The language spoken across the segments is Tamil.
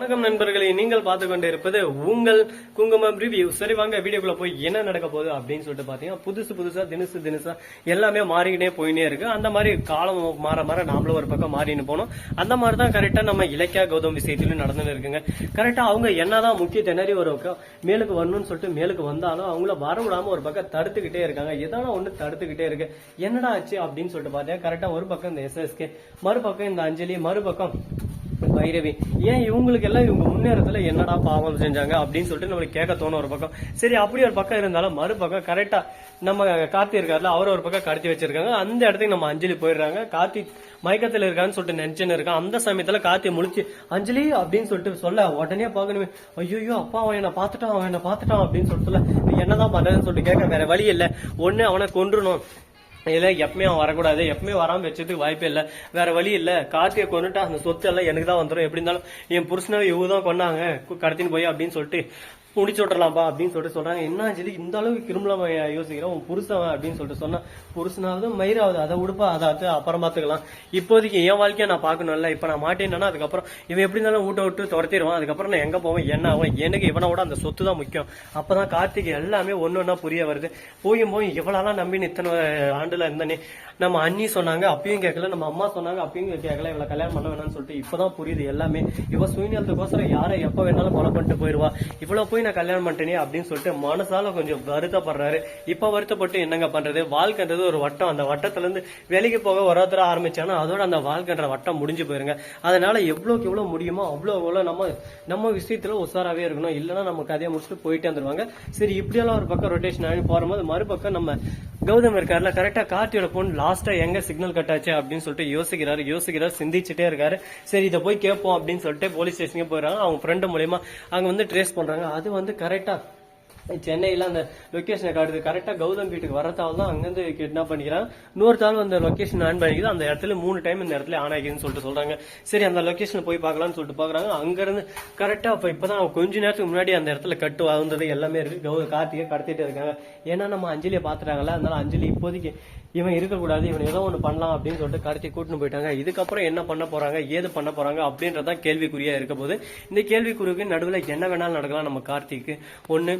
வணக்கம் நண்பர்களே, நீங்கள் பார்த்து கொண்டு இருப்பது உங்கள் குங்குமம் ரிவ்யூ. சரி வாங்க வீடியோக்குள்ள போய் என்ன நடக்க போகுது அப்படின்னு சொல்லிட்டு பாத்தீங்கன்னா புதுசா தினசா எல்லாமே மாறிக்கிட்டே போயினே இருக்கு. அந்த மாதிரி காலம் மாற மாற நாமளும் ஒரு பக்கம் மாறின்னு போனோம். அந்த மாதிரி தான் கரெக்டா நம்ம இலக்கியா கௌதம் விஷயத்திலும் நடந்துன்னு இருக்குங்க. கரெக்டா அவங்க என்னதான் முக்கிய திணறி ஒரு பக்கம் மேலுக்கு வரணும்னு சொல்லிட்டு மேலுக்கு வந்தாலும் அவங்கள வர விடாம ஒரு பக்கம் தடுத்துக்கிட்டே இருக்காங்க. ஏதான ஒண்ணு தடுத்துக்கிட்டே இருக்கு. என்னடா ஆச்சு அப்படின்னு சொல்லிட்டு பார்த்தேன். கரெக்டா ஒரு பக்கம் இந்த SSK, மறுபக்கம் இந்த அஞ்சலி, மறுபக்கம் பைரவி. ஏன் இவங்களுக்கு எல்லாம் இவங்க முன்னேறத்துல என்னடா பாவம் செஞ்சாங்க அப்படின்னு சொல்லிட்டு நம்மளுக்கு கேட்க தோணும் ஒரு பக்கம். சரி அப்படி ஒரு பக்கம் இருந்தாலும் மறுபக்கம் கரெக்டா நம்ம கார்த்தி இருக்காருல, அவரை ஒரு பக்கம் கடத்தி வச்சிருக்காங்க. அந்த இடத்துக்கு நம்ம அஞ்சலி போயிடுறாங்க. கார்த்தி மயக்கத்துல இருக்கான்னு சொல்லிட்டு நினைச்சுன்னு இருக்கான். அந்த சமயத்துல கார்த்தி முழிச்சு அஞ்சலி அப்படின்னு சொல்லிட்டு சொல்ல உடனே பாக்கணுமே, ஐயோ அப்பா அவன் என்ன பாத்துட்டான் அப்படின்னு சொல்லிட்டு சொல்ல என்னதான் பண்றதுன்னு சொல்லிட்டு கேட்க வேற வழி இல்ல. ஒண்ணு அவனை கொன்றுணும், இல்ல எப்பவுமே அவன் வரக்கூடாது, எப்பவுமே வராம வச்சதுக்கு வாய்ப்பே இல்ல, வேற வழி இல்ல. கார்த்தியை கொண்டுட்டா அந்த சொத்து எல்லாம் எனக்கு தான் வந்துடும், எப்படி இருந்தாலும் என் புருஷனாவே இவங்க தான் கொண்டாங்க கடத்தின்னு போய் அப்படின்னு சொல்லிட்டு முடிச்சு விட்டுறலாம்பா அப்படின்னு சொல்லிட்டு சொல்றாங்க. என்ன சொல்லி இந்த அளவுக்கு கிரும்பலமா யோசிக்கிறோம் உன் புருஷன் அப்படின்னு சொல்லிட்டு சொன்னா, புருஷனாவது மயிராவது அதை உடுப்பா, அதை அப்புறம் பாத்துக்கலாம், இப்போதைக்கு என் வாழ்க்கையை நான் பாக்கணும்ல, இப்ப நான் மாட்டேன்னா அதுக்கப்புறம் இவன் எப்படி இருந்தாலும் ஊட்ட விட்டு துரத்திடுவான், அதுக்கப்புறம் நான் எங்க போவேன் என்ன ஆகும், எனக்கு இவனோட அந்த சொத்து தான் முக்கியம். அப்பதான் கார்த்திக் எல்லாமே ஒன்னொன்னா புரிய வருது. போய் இவளெல்லாம் நம்பி இத்தனை ஆண்டுல இருந்தனே, நம்ம அண்ணி சொன்னாங்க அப்பயும் கேட்கல, நம்ம அம்மா சொன்னாங்க அப்பயும் கேட்கல, இவளை கல்யாணம் பண்ண வேணாம்னு சொல்லிட்டு இப்பதான் புரியுது எல்லாமே. இவ சுயநலத்துக்கோசரம் யாரை எப்ப வேணாலும் கொலை பண்ணிட்டு போயிருவா, இவ்வளவு போய் நான் கல்யாணம் பண்ணிட்டேனே அப்படின்னு சொல்லிட்டு மனசால கொஞ்சம் வருத்தப்படுறாரு. இப்ப வருத்தப்பட்டு என்னங்க பண்றது, வாழ்க்கைன்றது ஒரு வட்டம், அந்த வட்டத்துல இருந்து வெளிக்கு போக ஒருத்தர ஆரம்பிச்சானா அதோட அந்த வாழ்க்கைன்ற வட்டம் முடிஞ்சு போயிருங்க. அதனால எவ்வளவுக்கு எவ்வளவு முடியுமோ அவ்வளவு நம்ம விஷயத்துல உசாராவே இருக்கணும், இல்லைன்னா நம்ம கதையை முடிச்சுட்டு போயிட்டே வந்துருவாங்க. சரி இப்படியெல்லாம் ஒரு பக்கம் ரொட்டேஷன் ஆகி போகும்போது மறுபக்கம் நம்ம கௌதம் இருக்காருல, கரெக்டா கார்த்தியோட பொண்ணு லாஸ்டா எங்க சிக்னல் கட் ஆச்சு அப்படின்னு சொல்லிட்டு யோசிக்கிறாரு, சிந்திச்சுட்டே இருக்காரு. சரி இதை போய் கேட்போம் அப்படின்னு சொல்லிட்டு போலீஸ் ஸ்டேஷனுக்கு போயிடறாங்க. அவங்க ஃப்ரெண்டு மூலியமா அங்க வந்து ட்ரேஸ் பண்றாங்க. அது கரெக்டா சென்னையில அந்த லொகேஷனை காட்டுது. கரெக்டா கௌதம் வீட்டுக்கு வரத்தால் தான் அங்கிருந்து கிட்னாப் பண்ணிக்கிறாங்க. இன்னொரு தாள் அந்த லொகேஷன் ஆன் பண்ணிக்குது. அந்த இடத்துல 3 டைம் இந்த இடத்துல ஆன் ஆகிதுன்னு சொல்லிட்டு சொல்றாங்க. சரி அந்த லொகேஷன் போய் பார்க்கலாம்னு சொல்லிட்டு பாக்குறாங்க. அங்க இருந்து கரெக்டா இப்பதான் கொஞ்ச நேரத்துக்கு முன்னாடி அந்த இடத்துல கட்டு வந்தது எல்லாமே இருக்கு. கார்த்திகை கடத்திட்டு இருக்காங்க. ஏன்னா நம்ம அஞ்சலியை பாத்துட்டாங்கல்ல, அதனால அஞ்சலி இப்போதைக்கு இவன் இருக்கக்கூடாது, இவன் ஏதோ ஒண்ணு பண்ணலாம் அப்படின்னு சொல்லிட்டு கார்த்திகை கூட்டின்னு போயிட்டாங்க. இதுக்கப்புறம் என்ன பண்ண போறாங்க, ஏது பண்ண போறாங்க அப்படின்றதான் கேள்விக்குறியா இருக்க போது. இந்த கேள்விக்குறிக்கு நடுவில் என்ன வேணாலும் நடக்கலாம். நம்ம கார்த்திக்கு ஒண்ணு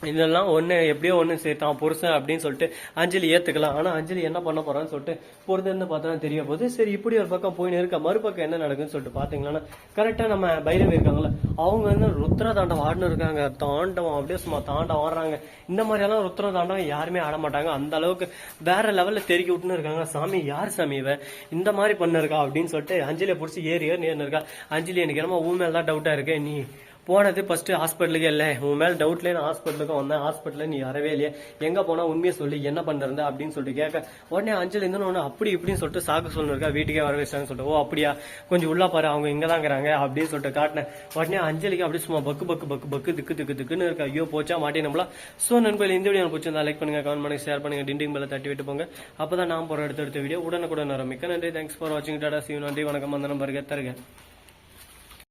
இதெல்லாம் எப்படியோ சேர்த்தான் புருஷன் அப்படின்னு சொல்லிட்டு அஞ்சலி ஏத்துக்கலாம். ஆனா அஞ்சலி என்ன பண்ண போறான்னு சொல்லிட்டு பொறுத்திருந்து பார்த்தா தெரிய போகுது. சரி இப்படி ஒரு பக்கம் போயின்னு இருக்க, மறுபக்கம் என்ன நடக்குன்னு சொல்லிட்டு பாத்தீங்கன்னா கரெக்டா நம்ம பைரவி இருக்காங்களா, அவங்க ருத்ர தாண்டம் ஆடுன்னு இருக்காங்க. தாண்டவம் அப்படியே சும்மா தாண்டம் ஆடுறாங்க. இந்த மாதிரி எல்லாம் ருத்ர தாண்டம் யாருமே ஆட மாட்டாங்க. அந்த அளவுக்கு வேற லெவல்ல தெருக்கி விட்டுன்னு இருக்காங்க. சாமி யார் சாமி இவ இந்த மாதிரி பண்ணிருக்கா அப்படின்னு சொல்லிட்டு அஞ்சலியை பிடிச்சி ஏறி இருக்கா. அஞ்சலி எனக்கு என்னமோ உன் மேல தான் டவுட்டா இருக்கு, நீ போனது ஃபர்ஸ்ட் ஹாஸ்பிட்டலுக்கு இல்ல, உன் மேல டவுட்ல நான் ஹாஸ்பிட்டலுக்கும் வந்தேன், ஹாஸ்பிட்டல நீ வரவே இல்லையே, எங்க போனா உண்மையை சொல்லி என்ன பண்ணிருந்த அப்படின்னு சொல்லிட்டு கேட்க உடனே அஞ்சலி இருந்தோன்னு அப்படி இப்படின்னு சொல்லிட்டு சாக்கு சொல்லிருக்கா. வீட்டுக்கே வர வச்சாங்கன்னு சொல்லிட்டு, ஓ அப்படியா கொஞ்சம் உள்ளா பாரு அவங்க இங்கதாங்கிறாங்க அப்படின்னு சொல்லிட்டு காட்டினேன். உடனே அஞ்சலிக்கு அப்படி சும்மா பக்கு திக்குன்னு இருக்கு. ஐயோ போச்சா மாட்டே நம்மளா. சோ நண்பர்கள் இந்த வீடியோ பிடிச்சிருந்தா லைக் பண்ணுங்க, கமெண்ட் பண்ணுங்க, ஷேர் பண்ணுங்க, டிண்டிங் பெல்ல தட்டி விட்டு போங்க. அப்பதான் நான் போற அடுத்த வீடியோ உடனுக்குடன் வரும். மிக்க நன்றி, தேங்க்ஸ் ஃபார் வாட்சிங், டாடா, see you, நன்றி, வணக்கம், வந்தனம், வருக தருக.